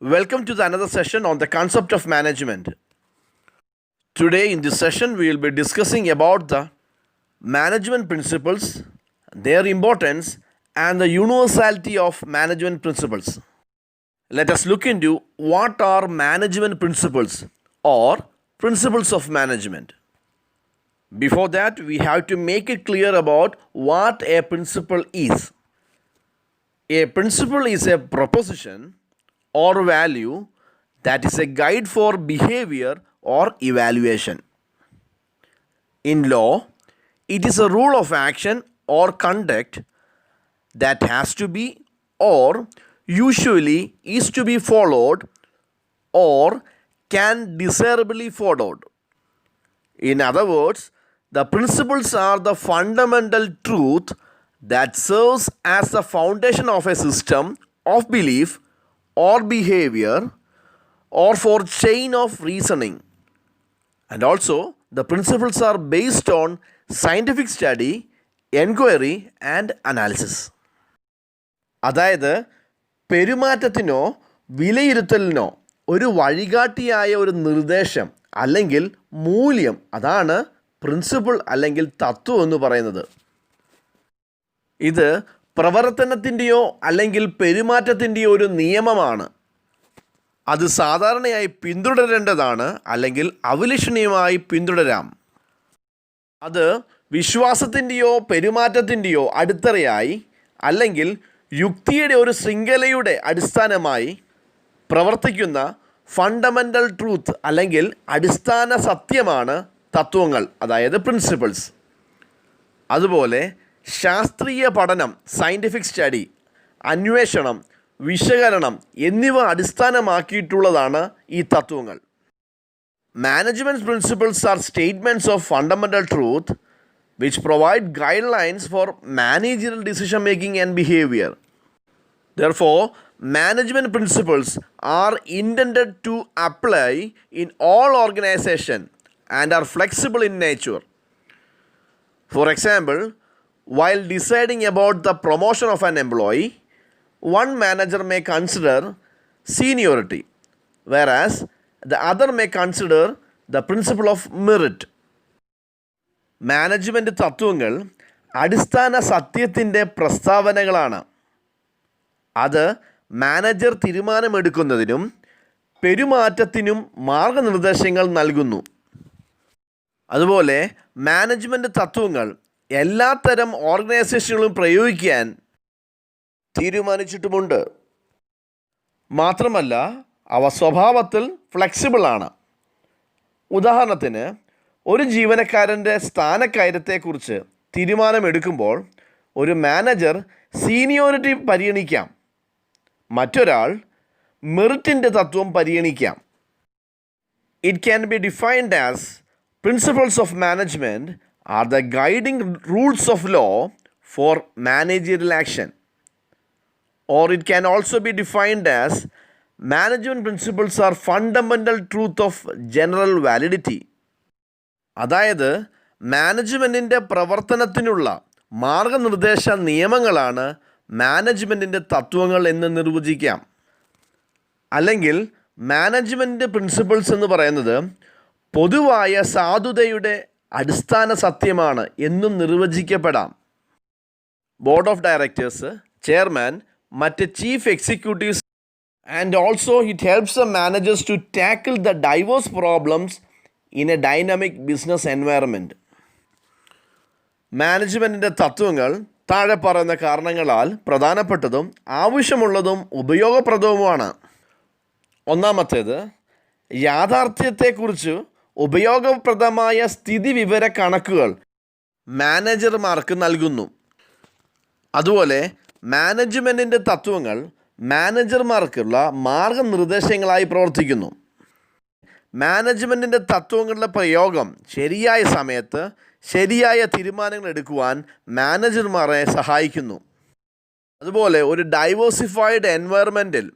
Welcome to another session on the concept of management. Today in this session we will be discussing about the management principles, their importance and the universality of management principles. Let us look into what are management principles or principles of management. Before that, we have to make it clear about what a principle is. A principle is a proposition or value that is a guide for behavior or evaluation. In law, it is a rule of action or conduct that has to be or usually is to be followed or can desirably followed. In other words, the principles are the fundamental truth that serves as the foundation of a system of belief or behavior or for chain of reasoning. And also, the principles are based on scientific study, enquiry and analysis. അതായത് പെരുമാറ്റത്തിനോ വിലയിരുത്തലിനോ ഒരു വഴികാട്ടിയായ ഒരു നിർദ്ദേശം അല്ലെങ്കിൽ മൂല്യം, അതാണ് principle അല്ലെങ്കിൽ തത്വം എന്ന് പറയുന്നത്. ഇത് പ്രവർത്തനത്തിൻ്റെയോ അല്ലെങ്കിൽ പെരുമാറ്റത്തിൻ്റെയോ ഒരു നിയമമാണ്. അത് സാധാരണയായി പിന്തുടരേണ്ടതാണ് അല്ലെങ്കിൽ അവിലഷണീയമായി പിന്തുടരാം. അത് വിശ്വാസത്തിൻ്റെയോ പെരുമാറ്റത്തിൻ്റെയോ അടിത്തറയായി അല്ലെങ്കിൽ യുക്തിയുടെ ഒരു ശൃംഖലയുടെ അടിസ്ഥാനമായി പ്രവർത്തിക്കുന്ന ഫണ്ടമെൻ്റൽ ട്രൂത്ത് അല്ലെങ്കിൽ അടിസ്ഥാന സത്യമാണ് തത്വങ്ങൾ, അതായത് പ്രിൻസിപ്പിൾസ്. അതുപോലെ ശാസ്ത്രീയ പഠനം, സയൻറ്റിഫിക് സ്റ്റഡി, അന്വേഷണം, വിശകലനം എന്നിവ അടിസ്ഥാനമാക്കിയിട്ടുള്ളതാണ് ഈ തത്വങ്ങൾ. Management principles R statements of fundamental truth which provide guidelines for managerial decision making and behavior. Therefore, management principles are intended to apply in all organizations and are flexible in nature. For example, while deciding about the promotion of an employee, one manager may consider seniority, whereas the other may consider the principle of merit. Management തത്വങ്ങൾ അടിസ്ഥാന സത്യത്തിൻ്റെ പ്രസ്താവനകളാണ്. അത് manager തീരുമാനമെടുക്കുന്നതിനും പെരുമാറ്റത്തിനും മാർഗനിർദ്ദേശങ്ങൾ നൽകുന്നു. അതുപോലെ management തത്വങ്ങൾ എല്ലാത്തരം ഓർഗനൈസേഷനുകളും പ്രയോഗിക്കാൻ തീരുമാനിച്ചിട്ടുമുണ്ട്. മാത്രമല്ല അവ സ്വഭാവത്തിൽ ഫ്ലെക്സിബിളാണ്. ഉദാഹരണത്തിന്, ഒരു ജീവനക്കാരൻ്റെ സ്ഥാനക്കയറ്റത്തെക്കുറിച്ച് തീരുമാനമെടുക്കുമ്പോൾ ഒരു മാനേജർ സീനിയോറിറ്റി പരിഗണിക്കാം, മറ്റൊരാൾ മെറിറ്റിൻ്റെ തത്വം പരിഗണിക്കാം. It can be defined as principles of management are the guiding rules of law for managerial action, or it can also be defined as management principles are fundamental truth of general validity. അതായത് മാനേജ്മെൻറ്റിൻ്റെ പ്രവർത്തനത്തിനുള്ള മാർഗനിർദ്ദേശ നിയമങ്ങളാണ് മാനേജ്മെൻറ്റിൻ്റെ തത്വങ്ങൾ എന്ന് നിർവചിക്കാം. അല്ലെങ്കിൽ management principles എന്ന് പറയുന്നത് പൊതുവായ സാധുതയുടെ അടിസ്ഥാന സത്യമാണ് എന്നും നിർവചിക്കപ്പെടാം. ബോർഡ് ഓഫ് ഡയറക്ടേഴ്സ്, ചെയർമാൻ, മറ്റ് chief executives and also it helps the managers to tackle the diverse problems in a dynamic business environment. മാനേജ്മെൻറ്റിൻ്റെ തത്വങ്ങൾ താഴെ പറയുന്ന കാരണങ്ങളാൽ പ്രധാനപ്പെട്ടതും ആവശ്യമുള്ളതും ഉപയോഗപ്രദവുമാണ്. ഒന്നാമത്തേത്, യാഥാർത്ഥ്യത്തെക്കുറിച്ച് ഉപയോഗപ്രദമായ സ്ഥിതിവിവര കണക്കുകൾ മാനേജർമാർക്ക് നൽകുന്നു. അതുപോലെ മാനേജ്മെൻറ്റിൻ്റെ തത്വങ്ങൾ മാനേജർമാർക്കുള്ള മാർഗനിർദ്ദേശങ്ങളായി പ്രവർത്തിക്കുന്നു. മാനേജ്മെൻറ്റിൻ്റെ തത്വങ്ങളുടെ പ്രയോഗം ശരിയായ സമയത്ത് ശരിയായ തീരുമാനങ്ങൾ എടുക്കുവാൻ മാനേജർമാരെ സഹായിക്കുന്നു. അതുപോലെ ഒരു ഡൈവേഴ്സിഫൈഡ് എൻവയറമെൻറ്റിൽ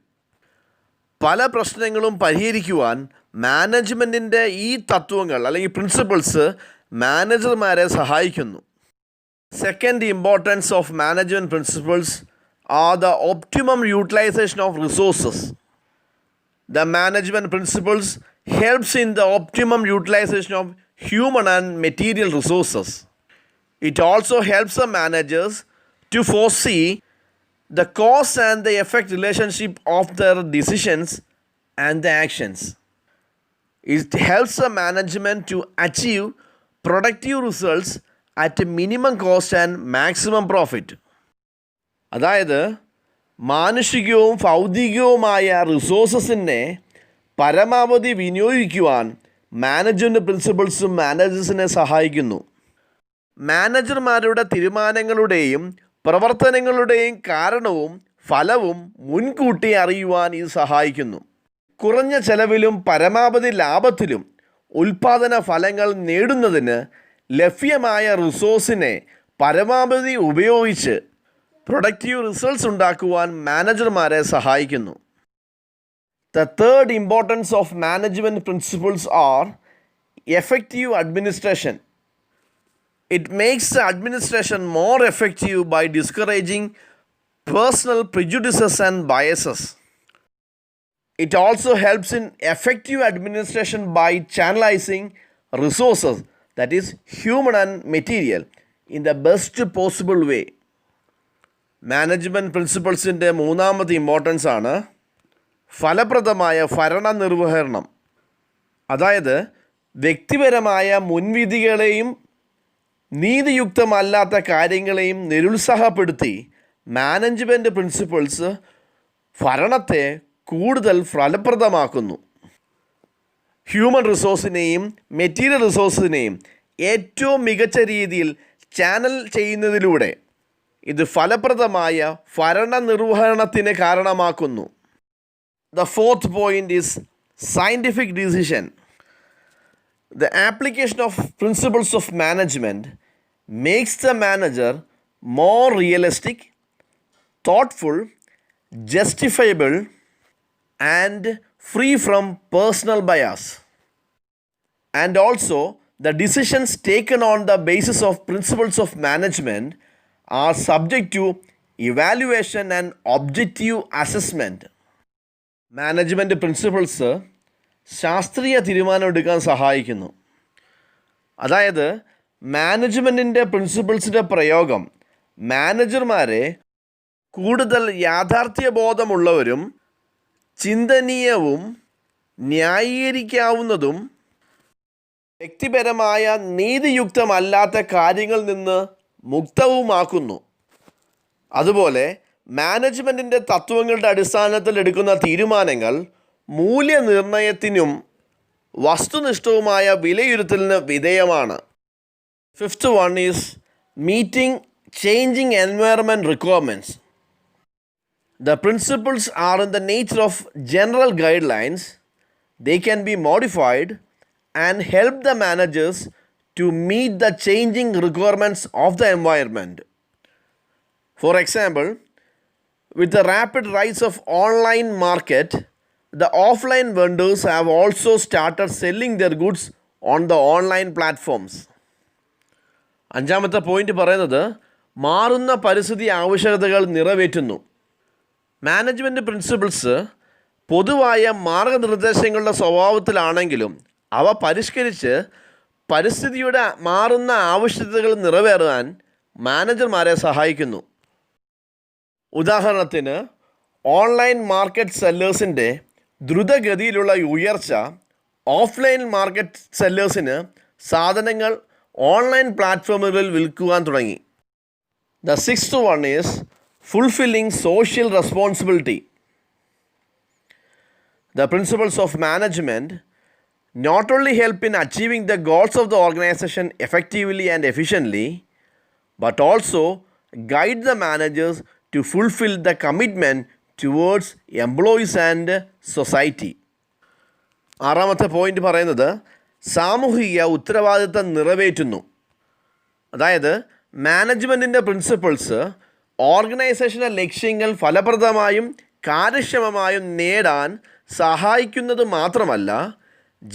പല പ്രശ്നങ്ങളും പരിഹരിക്കുവാൻ മാനേജ്മെൻറ്റിൻ്റെ ഈ തത്വങ്ങൾ അല്ലെങ്കിൽ പ്രിൻസിപ്പിൾസ് മാനേജർമാരെ സഹായിക്കുന്നു. Second importance of management principles are the optimum utilisation of resources. The management principles helps in the optimum utilization of human and material resources. It also helps the managers to foresee the cause and the effect relationship of their decisions and the actions. It helps the management to achieve productive results at a minimum cost and maximum profit. അതായത് മാനുഷികവും ഭൗതികവുമായ റിസോഴ്സസിനെ പരമാവധി വിനിയോഗിക്കുവാൻ management പ്രിൻസിപ്പിൾസും മാനേജേഴ്സിനെ സഹായിക്കുന്നു. മാനേജർമാരുടെ തീരുമാനങ്ങളുടെയും പ്രവർത്തനങ്ങളുടെയും കാരണവും ഫലവും മുൻകൂട്ടി അറിയുവാൻ ഇത് സഹായിക്കുന്നു. കുറഞ്ഞ ചെലവിലും പരമാവധി ലാഭത്തിലും ഉൽപ്പാദന ഫലങ്ങൾ നേടുന്നതിന് ലഭ്യമായ റിസോഴ്സിനെ പരമാവധി ഉപയോഗിച്ച് പ്രൊഡക്റ്റീവ് റിസൾട്ട്സ് ഉണ്ടാക്കുവാൻ മാനേജർമാരെ സഹായിക്കുന്നു. The third importance of management principles are effective administration. It makes the administration more effective by discouraging personal prejudices and biases. It also helps in effective administration by channelizing resources, that is human and material, in the best possible way. Management പ്രിൻസിപ്പിൾസിൻ്റെ മൂന്നാമത്തെ importance ആണ് ഫലപ്രദമായ ഭരണനിർവഹണം. അതായത് വ്യക്തിപരമായ മുൻവിധികളെയും നീതിയുക്തമല്ലാത്ത കാര്യങ്ങളെയും നിരുത്സാഹപ്പെടുത്തി management principles ഭരണത്തെ കൂടുതൽ ഫലപ്രദമാക്കുന്നു. Human റിസോഴ്സിനെയും material റിസോഴ്സിനെയും ഏറ്റവും മികച്ച രീതിയിൽ ചാനൽ ചെയ്യുന്നതിലൂടെ ഇത് ഫലപ്രദമായ ഭരണനിർവഹണത്തിന് കാരണമാക്കുന്നു. The fourth point is scientific decision. The application of principles of management makes the manager more realistic, thoughtful, justifiable, and free from personal bias. And also, the decisions taken on the basis of principles of management are subject to evaluation and objective assessment. Management principles ശാസ്ത്രീയ തീരുമാനമെടുക്കാൻ സഹായിക്കുന്നു. അതായത് മാനേജ്മെൻറ്റിൻ്റെ പ്രിൻസിപ്പിൾസിൻ്റെ പ്രയോഗം മാനേജർമാരെ കൂടുതൽ യാഥാർത്ഥ്യബോധമുള്ളവരും ചിന്തനീയവും ന്യായീകരിക്കാവുന്നതും വ്യക്തിപരമായ നീതിയുക്തമല്ലാത്ത കാര്യങ്ങളിൽ നിന്ന് മുക്തവുമാക്കുന്നു. അതുപോലെ മാനേജ്മെൻറ്റിൻ്റെ തത്വങ്ങളുടെ അടിസ്ഥാനത്തിൽ എടുക്കുന്ന തീരുമാനങ്ങൾ മൂല്യനിർണ്ണയത്തിനും വസ്തുനിഷ്ഠവുമായ വിലയിരുത്തലിന് വിധേയമാണ്. Fifth one is meeting changing environment requirements. The principles are in the nature of general guidelines. They can be modified and help the managers to meet the changing requirements of the environment. For example, with the rapid rise of online market, the offline vendors have also started selling their goods on the online platforms. അഞ്ചാമത്തെ point പറയുന്നത് മാറുന്ന പരിസ്ഥിതി ആവശ്യകതകൾ നിറവേറ്റുന്നു. Management principles പൊതുവായ മാർഗനിർദ്ദേശങ്ങളുടെ സ്വഭാവത്തിലാണെങ്കിലും അവ പരിഷ്കരിച്ച് പരിസ്ഥിതിയുടെ മാറുന്ന ആവശ്യകതകൾ നിറവേറാൻ മാനേജർമാരെ സഹായിക്കുന്നു. ഉദാഹരണത്തിന് ഓൺലൈൻ മാർക്കറ്റ് സെല്ലേഴ്സിൻ്റെ ദ്രുതഗതിയിലുള്ള ഉയർച്ച ഓഫ്ലൈൻ മാർക്കറ്റ് സെല്ലേഴ്സിന് സാധനങ്ങൾ ഓൺലൈൻ പ്ലാറ്റ്ഫോമുകളിൽ വിൽക്കുവാൻ തുടങ്ങി. The sixth one is fulfilling social responsibility. The principles of management not only help in achieving the goals of the organization effectively and efficiently, but also guide the managers to fulfill the commitment towards employees and society. ആറാമത്തെ point പറയുന്നത് സാമൂഹിക ഉത്തരവാദിത്തം നിറവേറ്റുന്നു. അതായത് മാനേജ്മെൻറ്റിൻ്റെ principles ഓർഗനൈസേഷൻ്റെ ലക്ഷ്യങ്ങൾ ഫലപ്രദമായും കാര്യക്ഷമമായും നേടാൻ സഹായിക്കുന്നത് മാത്രമല്ല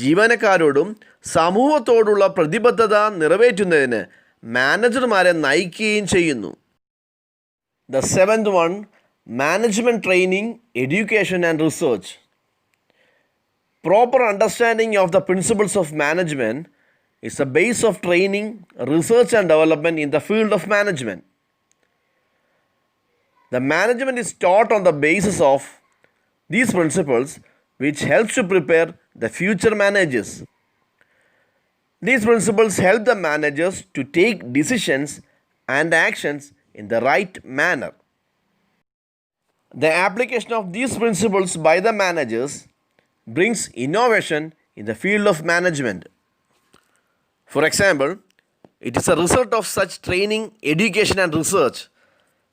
ജീവനക്കാരോടും സമൂഹത്തോടുള്ള പ്രതിബദ്ധത നിറവേറ്റുന്നതിന് മാനേജർമാരെ നയിക്കുകയും ചെയ്യുന്നു. The seventh one, management training, education and research. Proper understanding of the principles of management is the base of training, research, and development in the field of management. The management is taught on the basis of these principles, which helps to prepare the future managers. These principles help the managers to take decisions and actions in the right manner. The application of these principles by the managers brings innovation in the field of management. For example, it is a result of such training, education, and research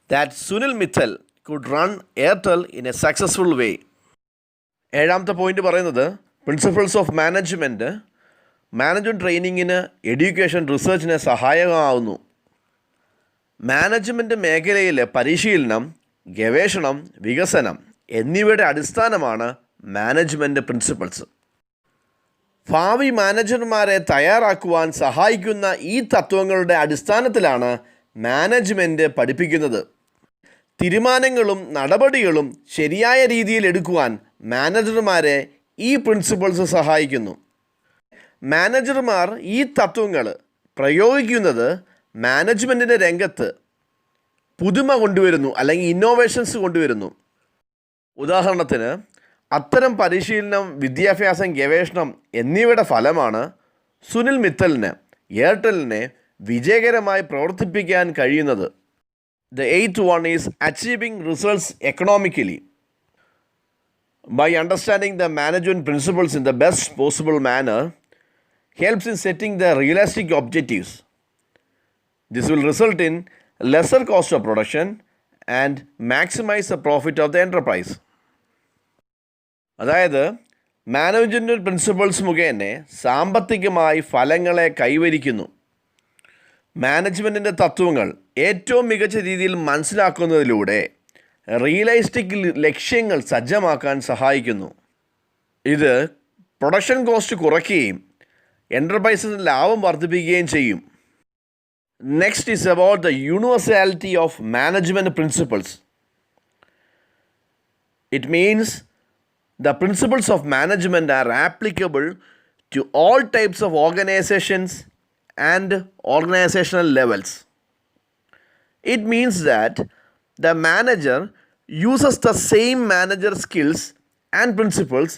that Sunil Mittal could run Airtel in a successful way. ഏഴാമത്തെ point പറയുന്നത് principles of management ട്രെയിനിങ്ങിന്, education, റിസർച്ചിന് സഹായകമാവുന്നു. Management മേഖലയിലെ പരിശീലനം, ഗവേഷണം, വികസനം എന്നിവയുടെ അടിസ്ഥാനമാണ് management principles. ഭാവി മാനേജർമാരെ തയ്യാറാക്കുവാൻ സഹായിക്കുന്ന ഈ തത്വങ്ങളുടെ അടിസ്ഥാനത്തിലാണ് മാനേജ്മെൻറ്റ് പഠിപ്പിക്കുന്നത്. തീരുമാനങ്ങളും നടപടികളും ശരിയായ രീതിയിൽ എടുക്കുവാൻ മാനേജർമാരെ ഈ പ്രിൻസിപ്പിൾസ് സഹായിക്കുന്നു. മാനേജർമാർ ഈ തത്വങ്ങൾ പ്രയോഗിക്കുന്നത് മാനേജ്മെൻറ്റിൻ്റെ രംഗത്ത് പുതുമ കൊണ്ടുവരുന്നു, അല്ലെങ്കിൽ ഇന്നോവേഷൻസ് കൊണ്ടുവരുന്നു. ഉദാഹരണത്തിന്, അത്തരം പരിശീലനം, വിദ്യാഭ്യാസം, ഗവേഷണം എന്നിവയുടെ ഫലമാണ് സുനിൽ മിത്തലിന് എയർടെലിനെ വിജയകരമായി പ്രവർത്തിപ്പിക്കാൻ കഴിയുന്നത്. The eighth one is achieving results economically. By understanding the management principles in the best possible manner helps in setting the realistic objectives. This will result in lesser cost of production and maximize the profit of the enterprise. അതായത് management principles മുഖേന സാമ്പത്തികമായി ഫലങ്ങളെ കൈവരിക്കുന്നു. മാനേജ്മെൻറ്റിൻ്റെ തത്വങ്ങൾ ഏറ്റവും മികച്ച രീതിയിൽ മനസ്സിലാക്കുന്നതിലൂടെ realistic ലക്ഷ്യങ്ങൾ സജ്ജമാക്കാൻ സഹായിക്കുന്നു. ഇത് പ്രൊഡക്ഷൻ കോസ്റ്റ് കുറയ്ക്കുകയും എൻ്റർപ്രൈസിന് ലാഭം വർദ്ധിപ്പിക്കുകയും ചെയ്യും. Next is about the universality of management principles. It means the principles of management are applicable to all types of organizations and organizational levels. It means that the manager uses the same manager skills and principles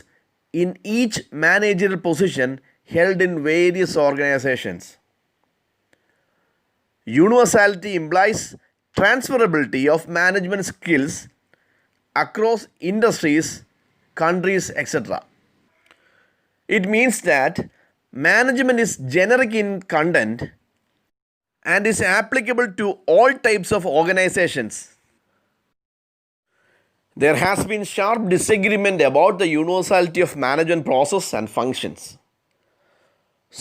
in each managerial position held in various organizations. Universality implies transferability of management skills across industries, countries, etc. It means that management is generic in content and is applicable to all types of organizations. There has been sharp disagreement about the universality of management process and functions.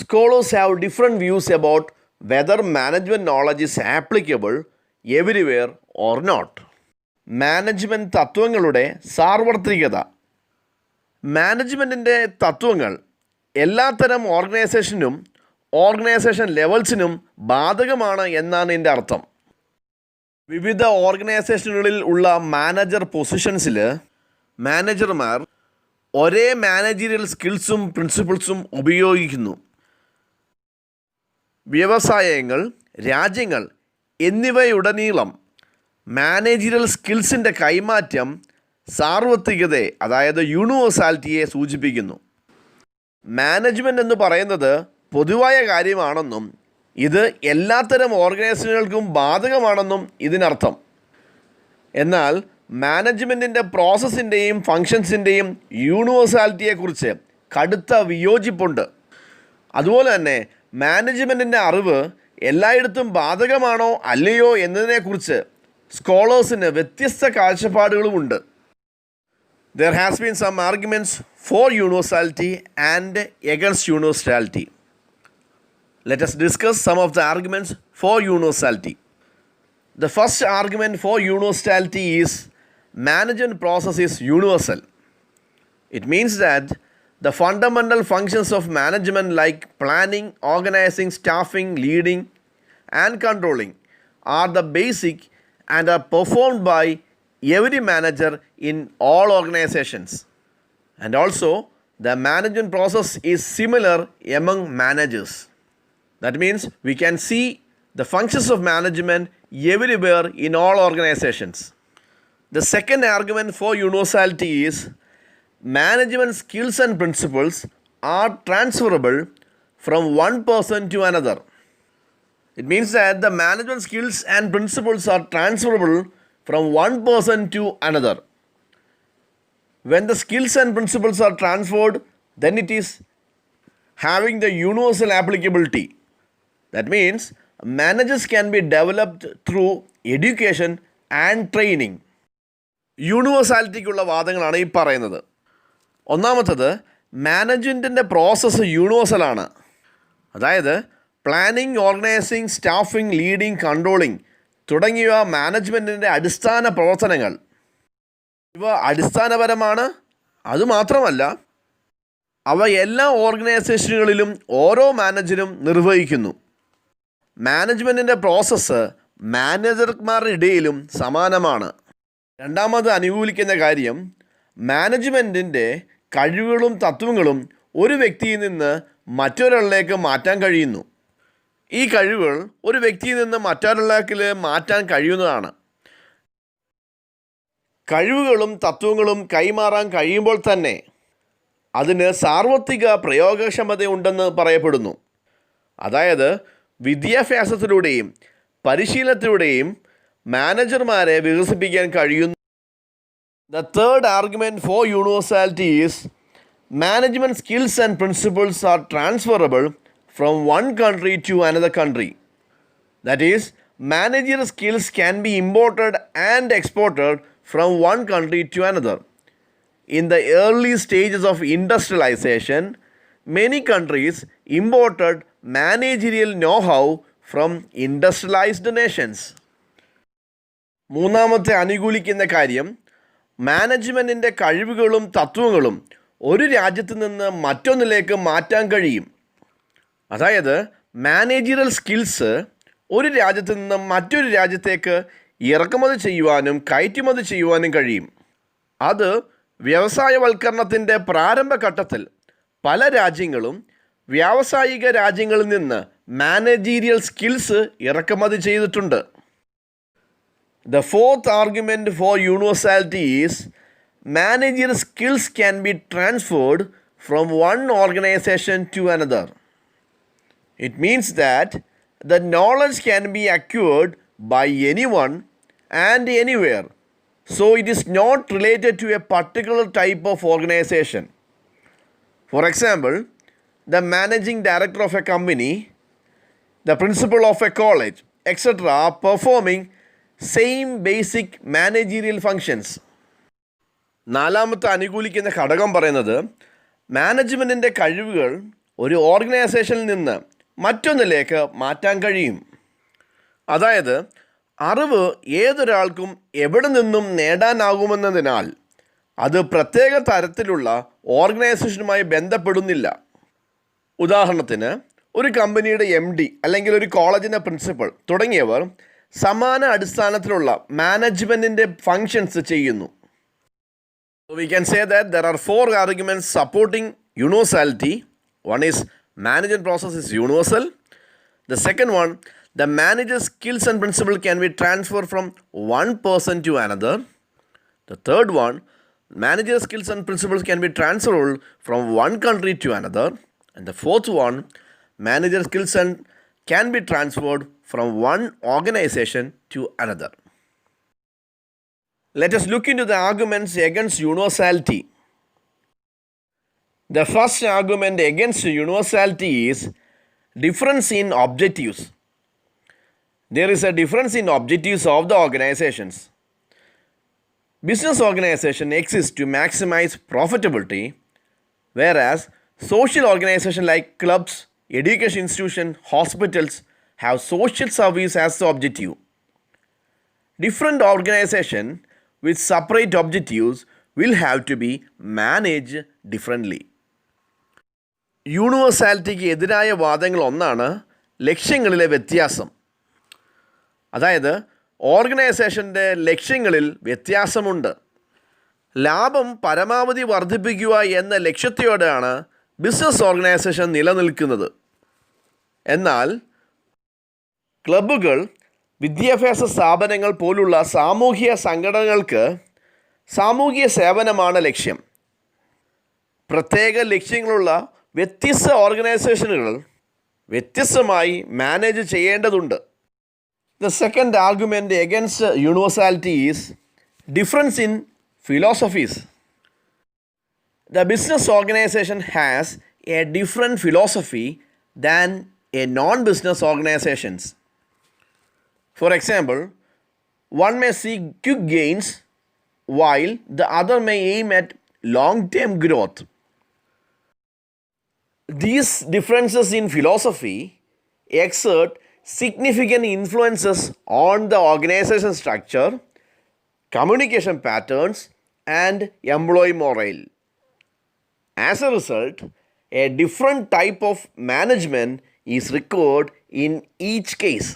Scholars have different views about whether management knowledge is applicable everywhere or not. Management തത്വങ്ങളുടെ സാർവത്രികത. മാനേജ്മെൻറ്റിൻ്റെ തത്വങ്ങൾ എല്ലാത്തരം ഓർഗനൈസേഷനും organisation ലെവൽസിനും ബാധകമാണ് എന്നാണ് എൻ്റെ അർത്ഥം. വിവിധ ഓർഗനൈസേഷനുകളിൽ ഉള്ള മാനേജർ പൊസിഷൻസിൽ മാനേജർമാർ ഒരേ മാനേജീരിയൽ സ്കിൽസും പ്രിൻസിപ്പിൾസും ഉപയോഗിക്കുന്നു. വ്യവസായങ്ങൾ, രാജ്യങ്ങൾ എന്നിവയുടനീളം മാനേജീരിയൽ സ്കിൽസിൻ്റെ കൈമാറ്റം സാർവത്രികതയെ, അതായത് യൂണിവേഴ്സാലിറ്റിയെ സൂചിപ്പിക്കുന്നു. മാനേജ്മെൻറ്റ് എന്ന് പറയുന്നത് പൊതുവായ കാര്യമാണെന്നും ഇത് എല്ലാത്തരം ഓർഗനൈസേഷനുകൾക്കും ബാധകമാണെന്നും ഇതിനർത്ഥം. എന്നാൽ മാനേജ്മെൻറ്റിൻ്റെ പ്രോസസ്സിൻ്റെയും ഫങ്ഷൻസിൻ്റെയും യൂണിവേഴ്സാലിറ്റിയെക്കുറിച്ച് കടുത്ത വിയോജിപ്പുണ്ട്. അതുപോലെ തന്നെ മാനേജ്മെൻറ്റിൻ്റെ അറിവ് എല്ലായിടത്തും ബാധകമാണോ അല്ലയോ എന്നതിനെക്കുറിച്ച് സ്കോളേഴ്സിന് വ്യത്യസ്ത കാഴ്ചപ്പാടുകളുമുണ്ട്. There has been some arguments for universality and against universality. Let us discuss some of the arguments for universality. The first argument for universality is management process is universal. It means that the fundamental functions of management like planning, organizing, staffing, leading and controlling are the basic and are performed by every manager in all organizations. And also, the management process is similar among managers. That means we can see the functions of management everywhere in all organizations. The second argument for universality is management skills and principles are transferable from one person to another. It means that the management skills and principles are transferable from one person to another. When the skills and principles are transferred, then it is having the universal applicability. That means managers can be developed through education and training. യൂണിവേഴ്സാലിറ്റിക്കുള്ള വാദങ്ങളാണ് ഈ പറയുന്നത്. ഒന്നാമത്തത്, മാനേജ്മെൻറ്റിൻ്റെ process യൂണിവേഴ്സലാണ്. അതായത് planning, organising, staffing, leading, controlling തുടങ്ങിയവ മാനേജ്മെൻറ്റിൻ്റെ അടിസ്ഥാന പ്രവർത്തനങ്ങൾ. ഇവ അടിസ്ഥാനപരമാണ്. അതുമാത്രമല്ല, അവ എല്ലാ ഓർഗനൈസേഷനുകളിലും ഓരോ മാനേജരും നിർവഹിക്കുന്നു. മാനേജ്മെൻറ്റിൻ്റെ പ്രോസസ്സ് മാനേജർമാരുടെ ഇടയിലും സമാനമാണ്. രണ്ടാമത് അനുകൂലിക്കുന്ന കാര്യം, മാനേജ്മെൻറ്റിൻ്റെ കഴിവുകളും തത്വങ്ങളും ഒരു വ്യക്തിയിൽ നിന്ന് മറ്റൊരാളിലേക്ക് മാറ്റാൻ കഴിയുന്നു. ഈ കഴിവുകൾ ഒരു വ്യക്തിയിൽ നിന്ന് മറ്റൊരാളിലേക്ക് മാറ്റാൻ കഴിയുന്നതാണ്. കഴിവുകളും തത്വങ്ങളും കൈമാറാൻ കഴിയുമ്പോൾ തന്നെ അതിന് സാർവത്രിക പ്രയോഗക്ഷമതയുണ്ടെന്ന് പറയപ്പെടുന്നു. അതായത് വിദ്യാഭ്യാസത്തിലൂടെയും പരിശീലനത്തിലൂടെയും മാനേജർമാരെ വികസിപ്പിക്കാൻ കഴിയുന്നു. The third argument for universality is management skills and principles are transferable from one country to another country. That is, managerial skills can be imported and exported from one country to another. In the early stages of industrialization, many countries imported managerial know-how from industrialized nations. മൂന്നാമത്തെ അനുകൂലിക്കുന്ന കാര്യം, മാനേജ്മെൻറ്റിൻ്റെ കഴിവുകളും തത്വങ്ങളും ഒരു രാജ്യത്ത് നിന്ന് മറ്റൊന്നിലേക്ക് മാറ്റാൻ കഴിയും. അതായത് മാനേജറിയൽ സ്കിൽസ് ഒരു രാജ്യത്ത് നിന്ന് മറ്റൊരു രാജ്യത്തേക്ക് ഇറക്കുമതി ചെയ്യുവാനും കയറ്റുമതി ചെയ്യുവാനും കഴിയും. അത് വ്യവസായവൽക്കരണത്തിൻ്റെ പ്രാരംഭഘട്ടത്തിൽ പല രാജ്യങ്ങളും വ്യാവസായിക രാജ്യങ്ങളിൽ നിന്ന് മാനേജീരിയൽ സ്കിൽസ് ഇറക്കുമതി ചെയ്തിട്ടുണ്ട്. The fourth argument for universality is managerial skills can be transferred from one organization to another. It means that the knowledge can be acquired by anyone and anywhere. So it is not related to a particular type of organization. For example, the managing director of a company, the principal of a college, etc. are performing same basic managerial functions. നാലാമത്തെ അനുകൂലിക്കുന്ന ഘടകം പറയുന്നത്, മാനേജ്മെൻറ്റിൻ്റെ കഴിവുകൾ ഒരു ഓർഗനൈസേഷനിൽ നിന്ന് മറ്റൊന്നിലേക്ക് മാറ്റാൻ കഴിയും. അതായത് അറിവ് ഏതൊരാൾക്കും എവിടെ നിന്നും നേടാനാകുമെന്നതിനാൽ അത് പ്രത്യേക തരത്തിലുള്ള ഓർഗനൈസേഷനുമായി ബന്ധപ്പെടുന്നില്ല. ഉദാഹരണത്തിന് ഒരു കമ്പനിയുടെ MD അല്ലെങ്കിൽ ഒരു കോളേജിൻ്റെ പ്രിൻസിപ്പൽ തുടങ്ങിയവർ സമാന അടിസ്ഥാനത്തിലുള്ള മാനേജ്മെൻറ്റിൻ്റെ ഫങ്ഷൻസ് ചെയ്യുന്നു. We can say that there are 4 arguments supporting universality. One is management process is universal. The second one, the manager's skills and principles can be transferred from one person to another. The third one, manager's skills and principles can be transferred from one country to another. And the fourth one, manager's skills and can be transferred from one organization to another. Let us look into the arguments against universality. The first argument against universality is difference in objectives. There is a difference in objectives of the organizations. Business organization exists to maximize profitability, whereas social organizations like clubs, education institutions, hospitals have social service as the objective. Different organizations with separate objectives will have to be managed differently. യൂണിവേഴ്സാലിറ്റിക്ക് എതിരായ വാദങ്ങളൊന്നാണ് ലക്ഷ്യങ്ങളിലെ വ്യത്യാസം. അതായത് ഓർഗനൈസേഷൻ്റെ ലക്ഷ്യങ്ങളിൽ വ്യത്യാസമുണ്ട്. ലാഭം പരമാവധി വർദ്ധിപ്പിക്കുക എന്ന ലക്ഷ്യത്തോടെയാണ് ബിസിനസ് ഓർഗനൈസേഷൻ നിലനിൽക്കുന്നത്. എന്നാൽ ക്ലബ്ബുകൾ, വിദ്യാഭ്യാസ സ്ഥാപനങ്ങൾ പോലുള്ള സാമൂഹിക സംഘടനകൾക്ക് സാമൂഹിക സേവനമാണ് ലക്ഷ്യം. പ്രത്യേക ലക്ഷ്യങ്ങളുള്ള വ്യത്യസ്ത ഓർഗനൈസേഷനുകൾ വ്യത്യസ്തമായി മാനേജ് ചെയ്യേണ്ടതുണ്ട്. The second argument against universality is difference in philosophies. The business organization has a different philosophy than a non-business organizations. For example, one may seek quick gains while the other may aim at long-term growth. These differences in philosophy exert significant influences on the organization structure, communication patterns, and employee morale. As a result, a different type of management is required in each case.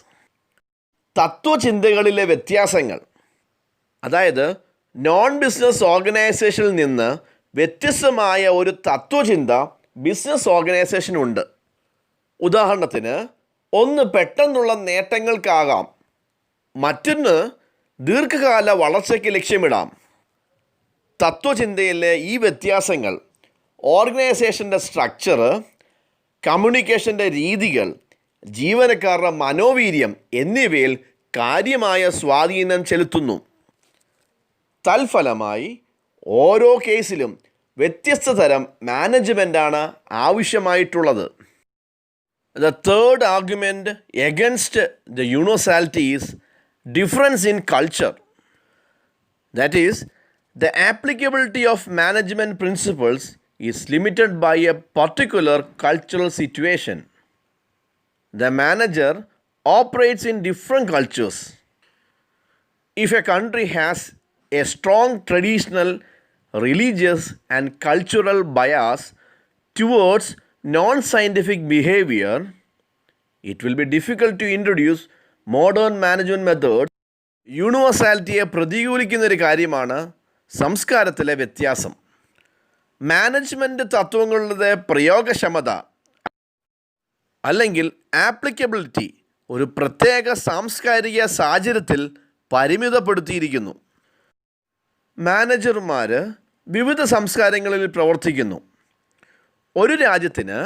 തത്വചിന്തകളിലെ വ്യത്യാസങ്ങൾ, അതായത് non business ഓർഗനൈസേഷനിൽ നിന്ന് വ്യത്യസ്തമായ ഒരു തത്വചിന്ത business ഓർഗനൈസേഷനുണ്ട്. ഉദാഹരണത്തിന്, ഒന്ന് പെട്ടെന്നുള്ള നേട്ടങ്ങൾക്കാകാം, മറ്റൊന്ന് ദീർഘകാല വളർച്ചയ്ക്ക് ലക്ഷ്യമിടാം. തത്വചിന്തയിലെ ഈ വ്യത്യാസങ്ങൾ ഓർഗനൈസേഷൻ്റെ സ്ട്രക്ചർ, കമ്മ്യൂണിക്കേഷൻ്റെ രീതികൾ, ജീവനക്കാരുടെ മനോവീര്യം എന്നിവയിൽ കാര്യമായ സ്വാധീനം ചെലുത്തുന്നു. തൽഫലമായി ഓരോ കേസിലും വ്യത്യസ്ത തരം മാനേജ്മെൻറ്റാണ് ആവശ്യമായിട്ടുള്ളത്. The third argument against the universality is difference in culture. That is, the applicability of management principles is limited by a particular cultural situation. The manager operates in different cultures. If a country has a strong traditional, religious, and cultural bias towards non-scientific behavior, it will be difficult to introduce modern management methods. യൂണിവേഴ്സാലിറ്റിയെ പ്രതികൂലിക്കുന്നൊരു കാര്യമാണ് സംസ്കാരത്തിലെ വ്യത്യാസം. Management തത്വങ്ങളുടെ പ്രയോഗക്ഷമത അല്ലെങ്കിൽ applicability ഒരു പ്രത്യേക സാംസ്കാരിക സാഹചര്യത്തിൽ പരിമിതപ്പെടുത്തിയിരിക്കുന്നു. മാനേജർമാർ വിവിധ സംസ്കാരങ്ങളിൽ പ്രവർത്തിക്കുന്നു. ഒരു രാജ്യത്തിന്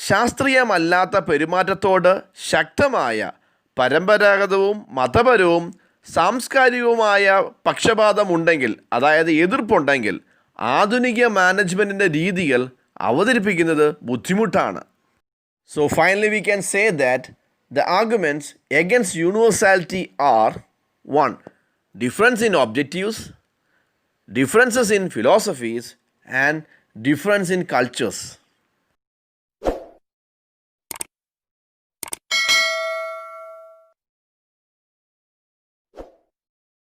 ശാസ്ത്രീയമല്ലാത്ത പെരുമാറ്റത്തോട് ശക്തമായ പരമ്പരാഗതവും മതപരവും സാംസ്കാരികവുമായ പക്ഷപാതമുണ്ടെങ്കിൽ, അതായത് എതിർപ്പുണ്ടെങ്കിൽ, ആധുനിക മാനേജ്മെൻറ്റിൻ്റെ രീതികൾ അവതരിപ്പിക്കുന്നത് ബുദ്ധിമുട്ടാണ്. So finally we can say that the arguments against universality are 1. Difference in objectives, differences in philosophies, and difference in cultures.